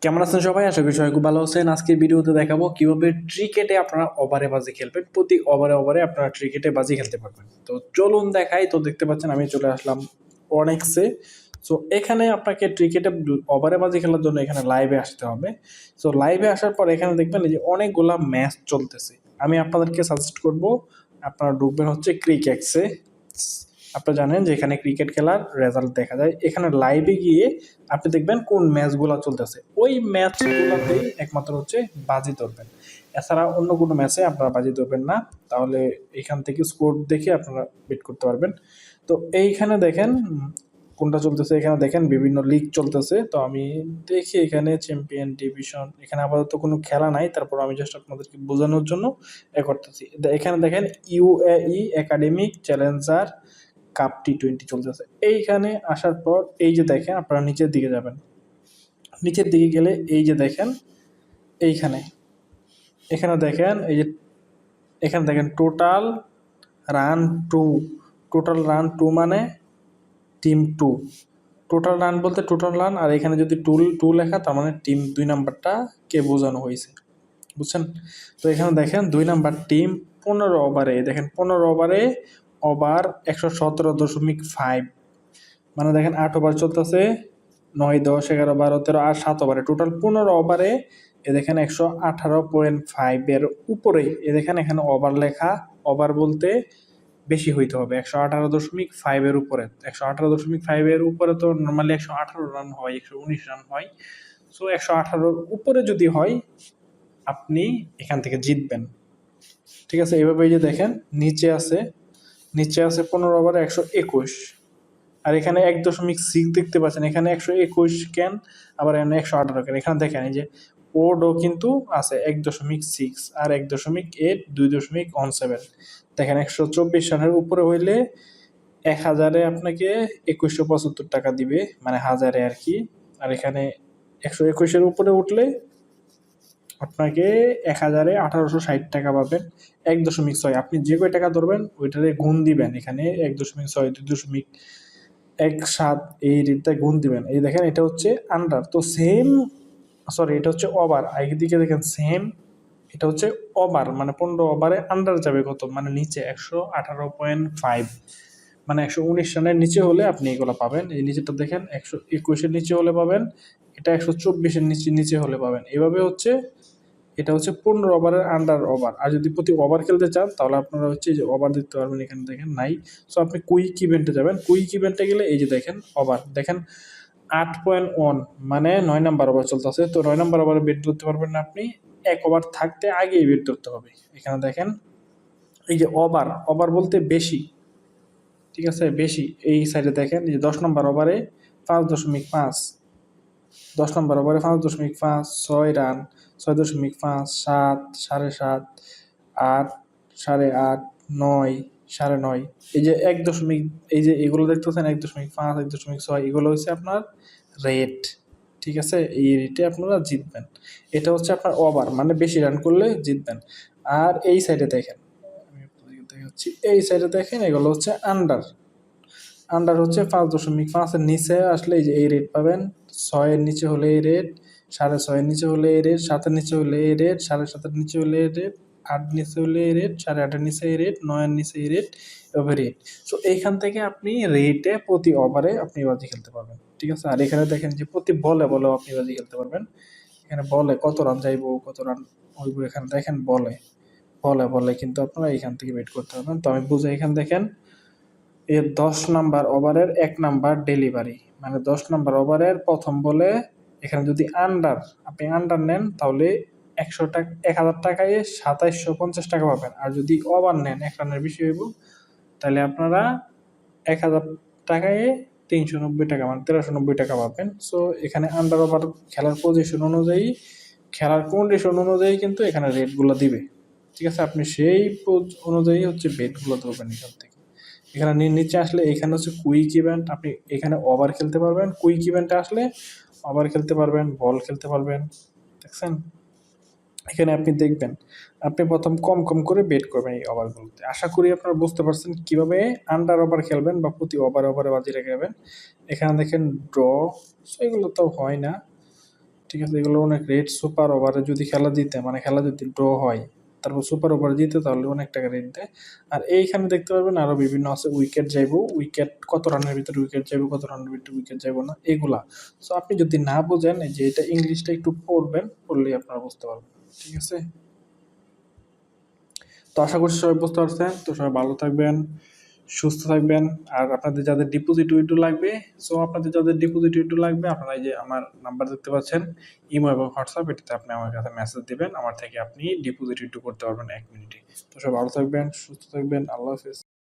কেমন আছেন সবাই? আশা করি সবাই খুব ভালো আছেন। আজকের ভিডিওতে দেখাবো কিভাবে ক্রিকেটে আপনারা ওভারে বাজি খেলবেন। প্রতি ওভারে আপনারা ক্রিকেটে বাজি খেলতে পারবেন। তো চলুন দেখাই। তো দেখতে পাচ্ছেন আমি চলে আসলাম অনেক্সে। সো এখানে আপনাকে ক্রিকেটে ওভারে বাজি খেলার জন্য এখানে লাইভে আসতে হবে। সো লাইভে আসার পর এখানে দেখবেন এই যে অনেকগুলা ম্যাচ চলতেছে। আমি আপনাদেরকে সাজেস্ট করব আপনারা ঢুকবেন হচ্ছে ক্রিকেক্সে। আপনারা জানেন যে এখানে ক্রিকেট খেলার রেজাল্ট দেখা যায়। এখানে লাইভে গিয়ে আপনি দেখবেন কোন ম্যাচগুলো চলতেছে, ওই ম্যাচগুলোতেই একমাত্র হচ্ছে বাজি ধরবেন। এছাড়া অন্য কোনো ম্যাচে আপনারা বাজি ধরবেন না, তাহলে এখান থেকে স্কোর দেখে আপনারা বেট করতে পারবেন। তো এইখানে দেখেন কোনটা চলতেছে, এখানে দেখেন বিভিন্ন লিগ চলতেছে। তো আমি দেখি এখানে চ্যাম্পিয়ন ডিভিশন, এখানে আপাতত কোনো খেলা নাই, তারপর আমি জাস্ট আপনাদেরকে বোঝানোর জন্য করতেছি। এখানে দেখেন ইউএই একাডেমিক চ্যালেঞ্জার কাপ টি-20 চলতেছে। এইখানে আসার পর এই যে দেখেন আপনারা নিচের দিকে যাবেন, নিচের দিকে গেলে এই যে দেখেন এইখানে এখানে দেখেন এই যে এখানে দেখেন run two total run two মানে টিম টু। টোটাল রান বলতে টোটাল রান, আর এখানে যদি টু টু লেখা তার মানে টিম 2 নাম্বারটা কে বোঝানো হয়েছে, বুঝছেন? তো এখানে দেখেন 2 নাম্বার টিম 15 ওভারে, দেখেন 15 ওভারে ওভার 117.5, মানে দেখেন 8 ওভার চলতেছে, 9, 10, 11, 12, 13 আর 7 ওভারে, টোটাল 15 ওভারে এ দেখেন 118.5 উপরে। এ দেখেন এখানে ওভার লেখা, ওভার বলতে বেশি হইতে হবে 118.5 উপরে। 118.5 উপরে তো নর্মালি 118 রান হয়, 119 রান হয়। সো 118 উপরে যদি হয় আপনি এখান থেকে জিতবেন, ঠিক আছে? এভাবে যে দেখেন নিচে আছে 15 ওভারে 121, আর এখানে 1.6 দেখতে পাচ্ছেন, এখানে 121 কেন, আবার এখানে 118 কেন। এখানে দেখেন এই যে ওডও কিন্তু আছে 1.6 আর 1.8, 2.17। দেখেন 124 রানের উপরে হইলে 1000-এ আপনাকে 2175 টাকা দিবে, মানে হাজারে আর কি। আর এখানে 121-এর উপরে উঠলে আপনাকে 1000-এ 1860 টাকা পাবেন। 1.6 আপনি যে কয় টাকা ধরবেন ওইটারে গুণ দিবেন, এখানে 1.6, 2.17 এই রেটটা গুণ দিবেন। এই দেখেন এটা হচ্ছে আন্ডার, তো সেম, সরি এটা হচ্ছে ওভার। দিকে দেখেন সেম, এটা হচ্ছে ওভার, মানে 15 ওভারে আন্ডার যাবে কত, মানে নিচে 118.5, মানে 119 রানের নিচে হলে আপনি এগুলো পাবেন। এই নিচেটা দেখেন 121-এর নিচে হলে পাবেন, এটা 124-এর নিচে নিচে হলে পাবেন। এভাবে হচ্ছে এটা হচ্ছে 15 ওভারের আন্ডার ওভার। আর যদি প্রতি ওভার খেলতে চান তাহলে আপনারা হচ্ছে যে ওভার দিতে পারবেন, এখানে দেখেন নাই। সো আপনি কুইক ইভেন্টে যাবেন, কুইক ইভেন্টে গেলে এই যে দেখেন ওভার, দেখেন 8.1, মানে 9 নাম্বার ওভার চলতেছে। তো 9 নাম্বার ওভারে বেট ধরতে পারবেন না আপনি, 1 ওভার থাকতে আগেই বেট ধরতে হবে। এখানে দেখেন এই যে ওভার, ওভার বলতে বেশি, ঠিক আছে? বেশি। এই সাইডে দেখেন এই যে 10 নাম্বার ওভারে 5.5, 10 নাম্বার ওভারে 5.5, 6 রান, 6.5, 7, 7.5, 8, 8.5, 9, 9.5। এই যে 1 দশমিক, এই যে এগুলো দেখতেছেন 1.5, 1.6, এগুলো হচ্ছে আপনার রেট, ঠিক আছে? এই রেটে আপনারা জিতবেন। এটা হচ্ছে আপনার ওভার, মানে বেশি রান করলে জিতবেন। আর এই সাইডে দেখেন, আমি আপনাদেরকে দেখাচ্ছি, এই সাইডে দেখেন এগুলো হচ্ছে আন্ডার। আন্ডার হচ্ছে 5.5-এর নিচে আসলে এই যে এই রেট পাবেন, 6-এর নিচে হলে এই রেট, 6.5-এর নিচে হলে এই রেট, 7-এর নিচে হলে এই রেট, 7.5-এর নিচে হলে এই রেট, 8 নিচে হলে এই রেট, 8.5-এর নিচে এই রেট, 9-এর নিচে এই রেট, এভাবে রেট। সো এইখান থেকে আপনি রেটে প্রতি ওভারে আপনি বাজি খেলতে পারবেন, ঠিক আছে? আর এখানে দেখেন যে প্রতি বলেও আপনি বাজি খেলতে পারবেন। এখানে বলে কত রান যাইবো, কত রান হইব, এখানে দেখেন বলে কিন্তু আপনারা এখান থেকে বেট করতে পারবেন। তো আমি বুঝে, এখানে দেখেন এর 10 নাম্বার ওভারের 1 নাম্বার ডেলিভারি, মানে 10 নাম্বার ওভারের প্রথম বলে এখানে যদি আপনি আন্ডার নেন তাহলে 100 টাকা, 1000 টাকায় 2750 টাকা পাবেন। আর যদি ওভার নেন 1 রানের বেশি হইব, তাহলে আপনারা 1000 টাকায় 390 টাকা, মানে 1390 টাকা পাবেন। সো এখানে আন্ডার ওভার খেলার পজিশন অনুযায়ী, খেলার কন্ডিশন অনুযায়ী কিন্তু এখানে রেটগুলো দিবে, ঠিক আছে? আপনি সেই অনুযায়ী হচ্ছে বেটগুলো ধরবেন এখান থেকে। এখানে নিচে আসলে এখানে হচ্ছে কুইক ইভেন্ট, আপনি এখানে ওভার খেলতে পারবেন। কুইক ইভেন্টে আসলে ওভার খেলতে পারবেন, বল খেলতে পারবেন, দেখছেন? এখানে আপনি দেখবেন আপনি প্রথম কম কম করে বেট করবেন এই ওভারগুলোতে। আশা করি আপনারা বুঝতে পারছেন কিভাবে আন্ডার ওভার খেলবেন বা প্রতি ওভারে বাজি রেখে যাবেন। এখানে দেখেন ড্র, এগুলো তো হয় না, ঠিক আছে, এগুলো অনেক রেট। সুপার ওভারে যদি খেলা জিতে, মানে খেলা যদি ড্র হয়, তারপর সুপার ওভারে জিতে, তাহলে অনেক টাকা রেট দেয়। আর এইখানে দেখতে পারবেন আরো বিভিন্ন আছে, উইকেট যাইবো, উইকেট কত রানের ভিতরে উইকেট যাইবো, কত রানের ভিতরে উইকেট যাইবো না, এগুলা। সো আপনি যদি না বোঝেন, এই যে এটা ইংলিশটা একটু পড়বেন, পড়লেই আপনারা বুঝতে পারবেন। ঠিক আছে, তো আশা করছি সবাই বুঝতে পারছেন। তো সবাই ভালো থাকবেন, সুস্থ থাকবেন। আর আপনাদের যাদের ডিপোজিট উইথড্র লাগবে, সো আপনাদের যাদের ডিপোজিট উইথড্র লাগবে, আপনারা এই যে আমার নাম্বার দেখতে পাচ্ছেন, ইমো এবং হোয়াটসঅ্যাপ, এটাতে আপনি আমার কাছে মেসেজ দিবেন, আমার থেকে আপনি ডিপোজিট উইথড্র করতে পারবেন 1 মিনিটে। তো সবাই ভালো থাকবেন, সুস্থ থাকবেন, আল্লাহ হাফেজ।